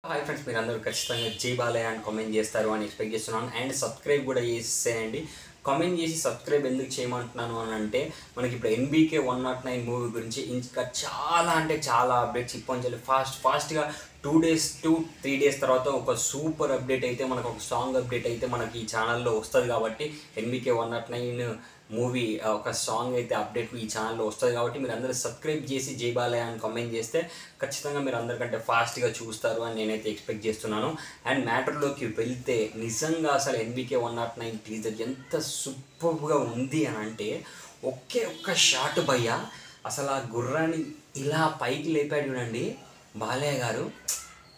Hi friends, మీరు అందరూ ఖచ్చితంగా జై బాలయ్య అని కామెంట్ చేస్తారు అని ఎక్స్పెక్ట్ చేస్తున్నాను. అండ్ సబ్స్క్రైబ్ కూడా చేసేయండి. కామెంట్ చేసి సబ్స్క్రైబ్ ఎందుకు చేయమంటున్నాను అని అంటే, మనకి ఇప్పుడు ఎన్బీకే 109 మూవీ గురించి ఇంకా చాలా అంటే చాలా అప్డేట్స్ ఇప్పొంచాలి. ఫాస్ట్గా 2 డేస్ 3 డేస్ తర్వాత ఒక సూపర్ అప్డేట్ అయితే, మనకు ఒక సాంగ్ అప్డేట్ అయితే మనకి ఈ ఛానల్లో వస్తుంది. కాబట్టి ఎన్బీకే 109 మూవీ ఒక సాంగ్ అయితే అప్డేట్ ఈ ఛానల్లో వస్తుంది. కాబట్టి మీరు అందరూ సబ్స్క్రైబ్ చేసి జై బాలయ్య అని కామెంట్ చేస్తే ఖచ్చితంగా మీరు అందరికంటే ఫాస్ట్గా చూస్తారు అని నేనైతే ఎక్స్పెక్ట్ చేస్తున్నాను. అండ్ మ్యాటర్లోకి వెళ్తే, నిజంగా అసలు ఎన్బీకే 109 టీజర్ ఎంత సూపర్గా ఉంది అని అంటే, ఒక్క షాట్ భయ్య, అసలు ఆ గుర్రాన్ని ఇలా పైకి లేపాడు చూడండి బాలయ్య గారు.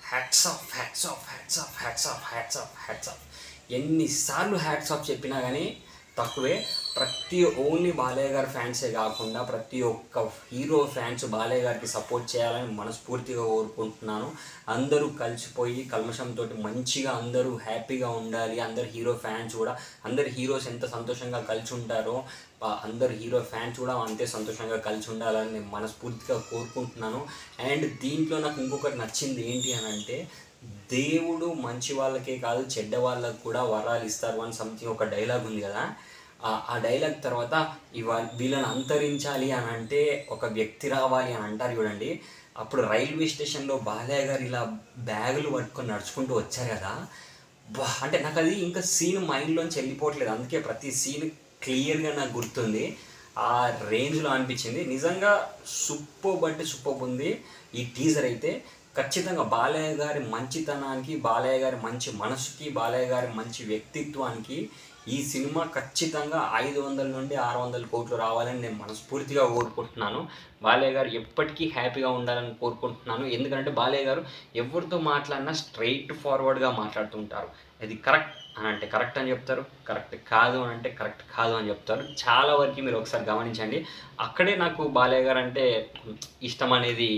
Hats off, hats off, hats off, hats off, hats off, hats off. ఎన్నిసార్లు హ్యాట్స్ ఆఫ్ చెప్పినా కానీ తక్కువే. ఓన్లీ బాలయ్య గారి ఫ్యాన్సే కాకుండా ప్రతి ఒక్క హీరో ఫ్యాన్స్ బాలయ్య గారికి సపోర్ట్ చేయాలని మనస్ఫూర్తిగా కోరుకుంటున్నాను. అందరూ కలిసిపోయి కల్మషంతో మంచిగా అందరూ హ్యాపీగా ఉండాలి. అందరు హీరో ఫ్యాన్స్ కూడా, అందరు హీరోస్ ఎంత సంతోషంగా కలిసి ఉంటారో అందరు హీరో ఫ్యాన్స్ కూడా అంతే సంతోషంగా కలిసి ఉండాలని నేను మనస్ఫూర్తిగా కోరుకుంటున్నాను. అండ్ దీంట్లో నాకు ఇంకొకటి నచ్చింది ఏంటి అని అంటే, దేవుడు మంచి వాళ్ళకే కాదు చెడ్డ వాళ్ళకు కూడా వరాలు ఇస్తారు అని సంథింగ్ ఒక డైలాగ్ ఉంది కదా. ఆ డైలాగ్ తర్వాత వీళ్ళని అంతరించాలి అని అంటే ఒక వ్యక్తి రావాలి అని అంటారు చూడండి. అప్పుడు రైల్వే స్టేషన్లో బాలయ్య గారు ఇలా బ్యాగులు పట్టుకొని నడుచుకుంటూ వచ్చారు కదా. అంటే నాకు అది ఇంకా సీన్ మైండ్లోంచి వెళ్ళిపోవట్లేదు. అందుకే ప్రతి సీన్ క్లియర్గా నాకు గుర్తుంది. ఆ రేంజ్లో అనిపించింది. నిజంగా సూపర్ ఉంది ఈ టీజర్ అయితే. ఖచ్చితంగా బాలయ్య గారి మంచితనానికి, బాలయ్య గారి మంచి మనసుకి, బాలయ్య గారి మంచి వ్యక్తిత్వానికి ఈ సినిమా ఖచ్చితంగా 500 నుండి 600 కోట్లు రావాలని నేను మనస్ఫూర్తిగా కోరుకుంటున్నాను. బాలయ్య గారు ఎప్పటికీ హ్యాపీగా ఉండాలని కోరుకుంటున్నాను. ఎందుకంటే బాలయ్య గారు ఎవరితో మాట్లాడినా స్ట్రైట్ ఫార్వర్డ్గా మాట్లాడుతుంటారు. అది కరెక్ట్ అని అంటే కరెక్ట్ అని చెప్తారు, కరెక్ట్ కాదు అని అంటే కరెక్ట్ కాదు అని చెప్తారు. చాలా వరకు మీరు ఒకసారి గమనించండి. అక్కడే నాకు బాలయ్య గారు అంటే ఇష్టం అనేది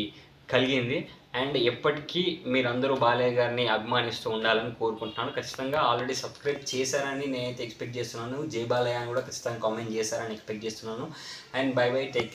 కలిగింది. అండ్ ఎప్పటికీ మీరందరూ బాలయ్య గారిని అభిమానిస్తూ ఉండాలని కోరుకుంటున్నాను. ఖచ్చితంగా ఆల్రెడీ సబ్స్క్రైబ్ చేశారని నేనైతే ఎక్స్పెక్ట్ చేస్తున్నాను. జై బాలయ్య అని కూడా ఖచ్చితంగా కామెంట్ చేశారని ఎక్స్పెక్ట్ చేస్తున్నాను. And by by, take